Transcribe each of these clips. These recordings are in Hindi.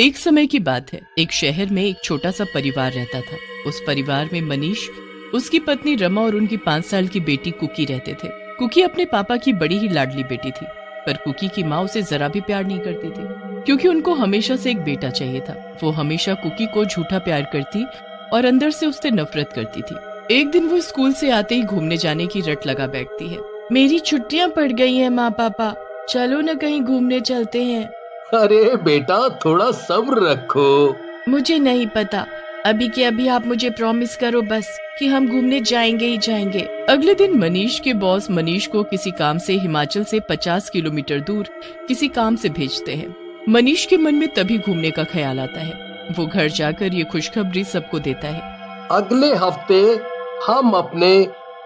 एक समय की बात है, एक शहर में एक छोटा सा परिवार रहता था। उस परिवार में मनीष, उसकी पत्नी रमा और उनकी 5 साल की बेटी कुकी रहते थे। कुकी अपने पापा की बड़ी ही लाडली बेटी थी, पर कुकी की माँ उसे जरा भी प्यार नहीं करती थी, क्योंकि उनको हमेशा से एक बेटा चाहिए था। वो हमेशा कुकी को झूठा प्यार करती और अंदर से उससे नफरत करती थी। एक दिन वो स्कूल से आते ही घूमने जाने की रट लगा बैठती है। मेरी छुट्टियां पड़ गई हैं माँ पापा, चलो न कहीं घूमने चलते हैं। अरे बेटा, थोड़ा सब्र रखो। मुझे नहीं पता, अभी के अभी आप मुझे प्रॉमिस करो बस कि हम घूमने जाएंगे ही जाएंगे। अगले दिन मनीष के बॉस मनीष को किसी काम से हिमाचल से 50 किलोमीटर दूर किसी काम से भेजते हैं। मनीष के मन में तभी घूमने का ख्याल आता है। वो घर जाकर ये खुशखबरी सबको देता है। अगले हफ्ते हम अपने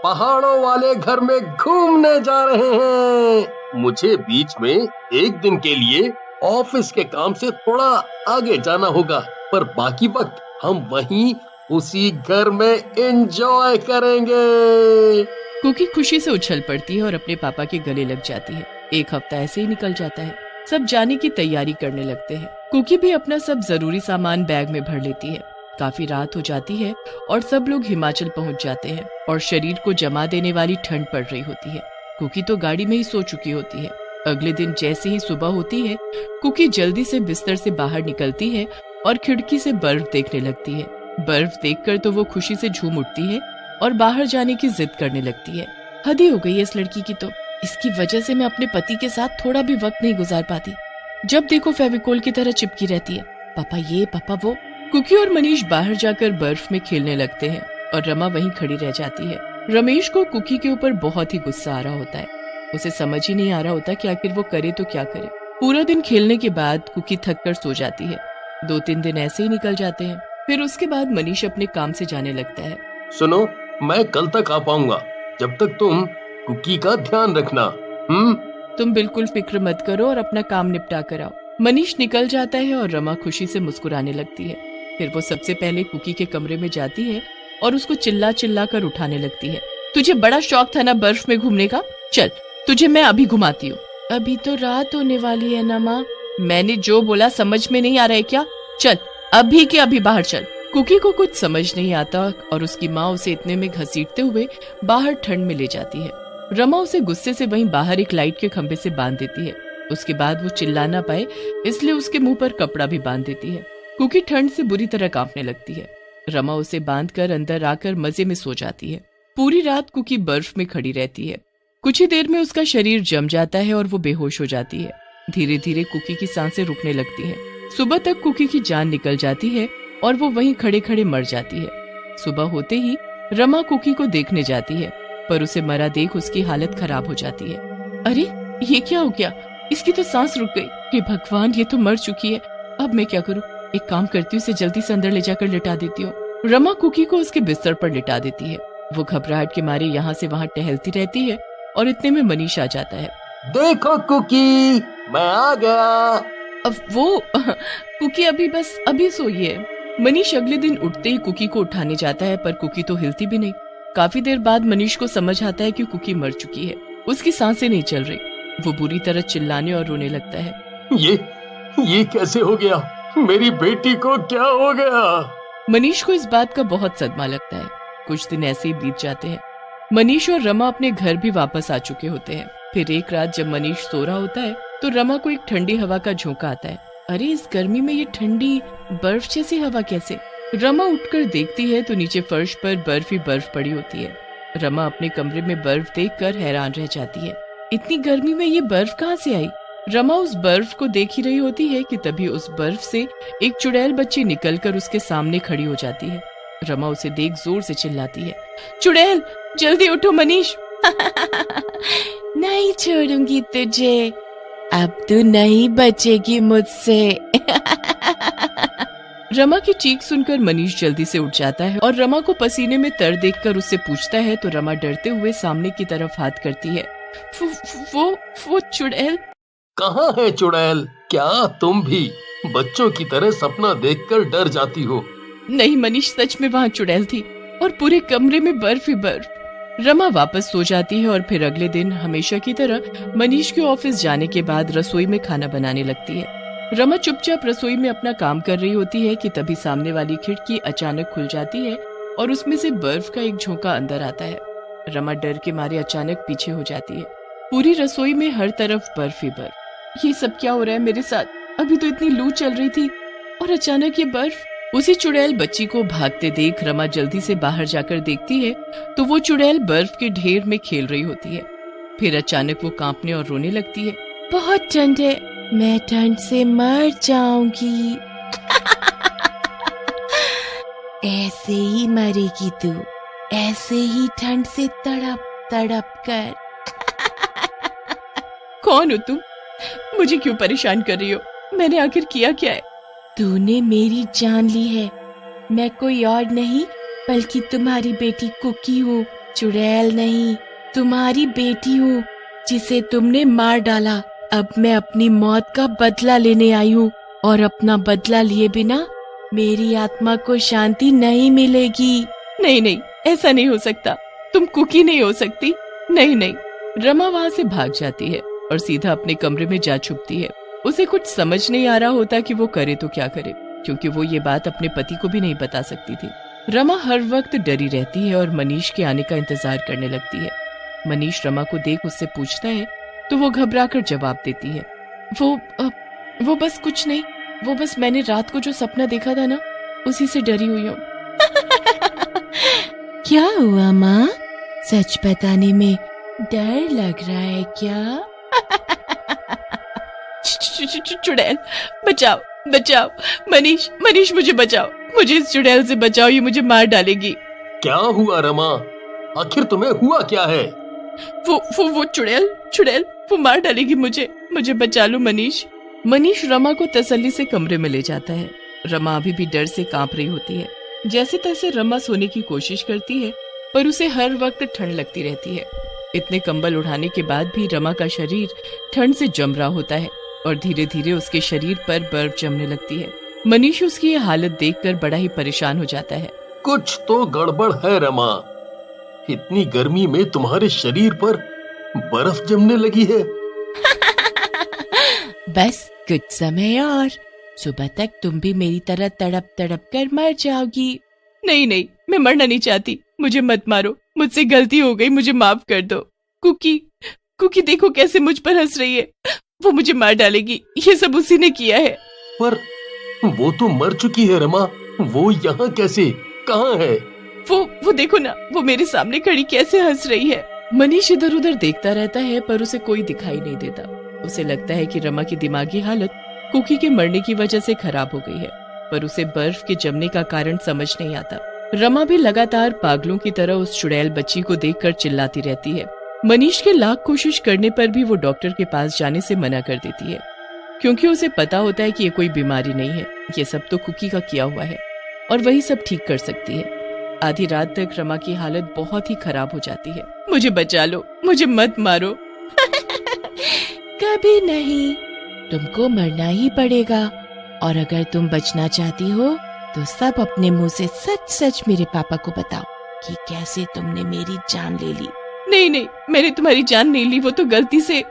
पहाड़ों वाले घर में घूमने जा रहे हैं। मुझे बीच में एक दिन के लिए ऑफिस के काम से थोड़ा आगे जाना होगा, पर बाकी वक्त हम वहीं उसी घर में एंजॉय करेंगे। कुकी खुशी से उछल पड़ती है और अपने पापा के गले लग जाती है। एक हफ्ता ऐसे ही निकल जाता है। सब जाने की तैयारी करने लगते हैं। कुकी भी अपना सब जरूरी सामान बैग में भर लेती है। काफी रात हो जाती है और सब लोग हिमाचल पहुंच जाते हैं और शरीर को जमा देने वाली ठंड पड़ रही होती है। कुकी तो गाड़ी में ही सो चुकी होती है। अगले दिन जैसे ही सुबह होती है, कुकी जल्दी से बिस्तर से बाहर निकलती है और खिड़की से बर्फ देखने लगती है। बर्फ देखकर तो वो खुशी से झूम उठती है और बाहर जाने की जिद करने लगती है। हद ही हो गई है इस लड़की की तो, इसकी वजह से मैं अपने पति के साथ थोड़ा भी वक्त नहीं गुजार पाती। जब देखो फेविकोल की तरह चिपकी रहती है, पापा ये पापा वो। कुकी और मनीष बाहर जाकर बर्फ में खेलने लगते हैं और रमा वहीं खड़ी रह जाती है। रमेश को कुकी के ऊपर बहुत ही गुस्सा आ रहा होता है। उसे समझ ही नहीं आ रहा होता कि आखिर वो करे तो क्या करे। पूरा दिन खेलने के बाद कुकी थक कर सो जाती है। 2-3 दिन ऐसे ही निकल जाते हैं। फिर उसके बाद मनीष अपने काम से जाने लगता है। सुनो, मैं कल तक आ पाऊंगा, जब तक तुम कुकी का ध्यान रखना। तुम बिल्कुल फिक्र मत करो और अपना काम निपटा कर आओ। मनीष निकल जाता है और रमा खुशी से मुस्कुराने लगती है। फिर वो सबसे पहले कुकी के कमरे में जाती है और उसको चिल्ला चिल्ला कर उठाने लगती है। तुझे बड़ा शौक था ना बर्फ में घूमने का, चल तुझे मैं अभी घुमाती हूँ। अभी तो रात होने वाली है ना माँ। मैंने जो बोला समझ में नहीं आ रहा है क्या? चल अभी के अभी बाहर चल। कुकी को कुछ समझ नहीं आता और उसकी माँ उसे इतने में घसीटते हुए बाहर ठंड में ले जाती है। रमा उसे गुस्से से वहीं बाहर एक लाइट के खंभे से बांध देती है। उसके बाद वो चिल्ला ना पाए इसलिए उसके मुंह पर कपड़ा भी बांध देती है। कुकी ठंड से बुरी तरह कांपने लगती है। रमा उसे बांधकर अंदर आकर मजे में सो जाती है। पूरी रात कुकी बर्फ में खड़ी रहती है। कुछ ही देर में उसका शरीर जम जाता है और वो बेहोश हो जाती है। धीरे धीरे कुकी की सांसें रुकने लगती हैं। सुबह तक कुकी की जान निकल जाती है और वो वहीं खड़े खड़े मर जाती है। सुबह होते ही रमा कुकी को देखने जाती है, पर उसे मरा देख उसकी हालत खराब हो जाती है। अरे ये क्या हो गया? इसकी तो सांस रुक गई। हे भगवान, ये तो मर चुकी है। अब मैं क्या करूं? एक काम करती हूँ, इसे जल्दी से अंदर ले जाकर लिटा देती हूँ। रमा कुकी को उसके बिस्तर पर लिटा देती है। वो घबराहट के मारे यहाँ से वहाँ टहलती रहती है और इतने में मनीष आ जाता है। देखो कुकी, मैं आ गया। अब वो कुकी अभी सोई है। मनीष अगले दिन उठते ही कुकी को उठाने जाता है, पर कुकी तो हिलती भी नहीं। काफी देर बाद मनीष को समझ आता है कि कुकी मर चुकी है। उसकी सांसें नहीं चल रही। वो बुरी तरह चिल्लाने और रोने लगता है। ये कैसे हो गया? मेरी बेटी को क्या हो गया? मनीष को इस बात का बहुत सदमा लगता है। कुछ दिन ऐसे ही बीत जाते हैं। मनीष और रमा अपने घर भी वापस आ चुके होते हैं। फिर एक रात जब मनीष सो रहा होता है तो रमा को एक ठंडी हवा का झोंका आता है। अरे इस गर्मी में ये ठंडी बर्फ जैसी हवा कैसे? रमा उठकर देखती है तो नीचे फर्श पर बर्फ ही बर्फ पड़ी होती है। रमा अपने कमरे में बर्फ देखकर हैरान रह जाती है। इतनी गर्मी में ये बर्फ कहाँ से आई? रमा उस बर्फ को देख ही रही होती है कि तभी उस बर्फ से एक चुड़ैल बच्ची निकलकर उसके सामने खड़ी हो जाती है। रमा उसे देख जोर से चिल्लाती है, चुड़ैल जल्दी उठो मनीष। नहीं छोड़ूंगी तुझे, अब तू नहीं बचेगी मुझसे। रमा की चीख सुनकर मनीष जल्दी से उठ जाता है और रमा को पसीने में तर देखकर उससे पूछता है तो रमा डरते हुए सामने की तरफ हाथ करती है। वो चुड़ैल। कहाँ है चुड़ैल? क्या तुम भी बच्चों की तरह सपना देखकर डर जाती हो? नहीं मनीष, सच में वहाँ चुड़ैल थी और पूरे कमरे में बर्फ ही बर्फ। रमा वापस सो जाती है और फिर अगले दिन हमेशा की तरह मनीष के ऑफिस जाने के बाद रसोई में खाना बनाने लगती है। रमा चुपचाप रसोई में अपना काम कर रही होती है कि तभी सामने वाली खिड़की अचानक खुल जाती है और उसमें से बर्फ का एक झोंका अंदर आता है। रमा डर के मारे अचानक पीछे हो जाती है। पूरी रसोई में हर तरफ बर्फ ही बर्फ। ये सब क्या हो रहा है मेरे साथ? अभी तो इतनी लू चल रही थी और अचानक ये बर्फ। उसी चुड़ैल बच्ची को भागते देख रमा जल्दी से बाहर जाकर देखती है तो वो चुड़ैल बर्फ के ढेर में खेल रही होती है। फिर अचानक वो कांपने और रोने लगती है। बहुत ठंड है, मैं ठंड से मर जाऊंगी। ऐसे ही मरेगी तू, ऐसे ही ठंड से तड़प तड़प कर। कौन हो तुम? मुझे क्यों परेशान कर रही हो? मैंने आखिर किया क्या है? तूने मेरी जान ली है। मैं कोई और नहीं बल्कि तुम्हारी बेटी कुकी हूँ। चुड़ैल नहीं, तुम्हारी बेटी हूँ जिसे तुमने मार डाला। अब मैं अपनी मौत का बदला लेने आई हूँ और अपना बदला लिए बिना मेरी आत्मा को शांति नहीं मिलेगी। नहीं नहीं, ऐसा नहीं हो सकता। तुम कुकी नहीं हो सकती। नहीं नहीं। रमा वहाँ से भाग जाती है और सीधा अपने कमरे में जा छुपती है। उसे कुछ समझ नहीं आ रहा होता कि वो करे तो क्या करे, क्योंकि वो ये बात अपने पति को भी नहीं बता सकती थी। रमा हर वक्त डरी रहती है और मनीष के आने का इंतजार करने लगती है। मनीष रमा को देख उससे पूछता है तो वो घबराकर जवाब देती है, वो बस कुछ नहीं, वो बस मैंने रात को जो सपना देखा था ना, उसी से डरी हुई हूँ। क्या हुआ माँ? सच बताने में डर लग रहा है क्या? चुड़ैल, बचाओ बचाओ। मनीष मनीष, मुझे बचाओ, मुझे इस चुड़ैल से बचाओ, ये मुझे मार डालेगी। क्या हुआ रमा? आखिर तुम्हें हुआ क्या है? वो चुड़ैल वो मार डालेगी मुझे बचा लो मनीष। मनीष रमा को तसल्ली से कमरे में ले जाता है। रमा अभी भी डर से कांप रही होती है। जैसे तैसे रमा सोने की कोशिश करती है पर उसे हर वक्त ठंड लगती रहती है। इतने कंबल उड़ाने के बाद भी रमा का शरीर ठंड से जम रहा होता है और धीरे धीरे उसके शरीर पर बर्फ जमने लगती है। मनीष उसकी ये हालत देखकर बड़ा ही परेशान हो जाता है। कुछ तो गड़बड़ है रमा। इतनी गर्मी में तुम्हारे शरीर पर बर्फ जमने लगी है। बस कुछ समय और, सुबह तक तुम भी मेरी तरह तड़प तड़प कर मर जाओगी। नहीं नहीं, मैं मरना नहीं चाहती, मुझे मत मारो, मुझसे गलती हो गई, मुझे माफ कर दो। कुकी देखो कैसे मुझ पर हंस रही है, वो मुझे मार डालेगी, ये सब उसी ने किया है। पर वो तो मर चुकी है रमा, वो यहाँ कैसे, कहाँ है? वो देखो ना, वो मेरे सामने खड़ी कैसे हंस रही है। मनीष इधर उधर देखता रहता है पर उसे कोई दिखाई नहीं देता। उसे लगता है कि रमा की दिमागी हालत कुकी के मरने की वजह से खराब हो गई है, पर उसे बर्फ के जमने का कारण समझ नहीं आता। रमा भी लगातार पागलों की तरह उस चुड़ैल बच्ची को देखकर चिल्लाती रहती है। मनीष के लाख कोशिश करने पर भी वो डॉक्टर के पास जाने से मना कर देती है, क्योंकि उसे पता होता है कि ये कोई बीमारी नहीं है, ये सब तो कुकी का किया हुआ है और वही सब ठीक कर सकती है। आधी रात तक रमा की हालत बहुत ही खराब हो जाती है। मुझे बचा लो, मुझे मत मारो। कभी नहीं, तुमको मरना ही पड़ेगा और अगर तुम बचना चाहती हो तो सब अपने मुंह से सच सच मेरे पापा को बताओ कि कैसे तुमने मेरी जान ले ली। नहीं नहीं, मैंने तुम्हारी जान नहीं ली, वो तो गलती से।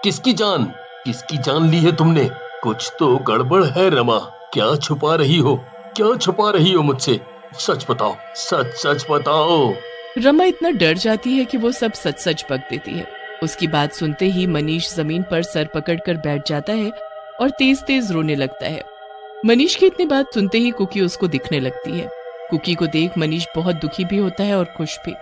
किसकी जान ली है तुमने? कुछ तो गड़बड़ है रमा। क्या छुपा रही हो मुझसे? सच बताओ, सच बताओ। रमा इतना डर जाती है कि वो सब सच सच बक देती है। उसकी बात सुनते ही मनीष जमीन पर सर पकड़कर बैठ जाता है और तेज तेज रोने लगता है। मनीष की इतनी बात सुनते ही कुकी उसको दिखने लगती है। कुकी को देख मनीष बहुत दुखी भी होता है और खुश भी।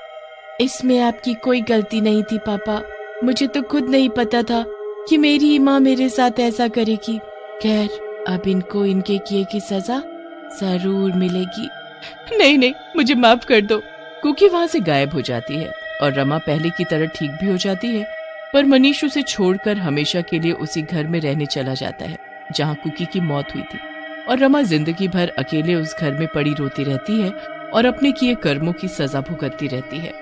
इसमें आपकी कोई गलती नहीं थी पापा, मुझे तो खुद नहीं पता था कि मेरी माँ मेरे साथ ऐसा करेगी। खैर, अब इनको इनके किए की सजा जरूर मिलेगी। नहीं, मुझे माफ कर दो। कुकी वहाँ से गायब हो जाती है और रमा पहले की तरह ठीक भी हो जाती है, पर मनीष उसे छोड़कर हमेशा के लिए उसी घर में रहने चला जाता है जहाँ कुकी की मौत हुई थी। और रमा जिंदगी भर अकेले उस घर में पड़ी रोती रहती है और अपने किए कर्मों की सजा भुगतती रहती है।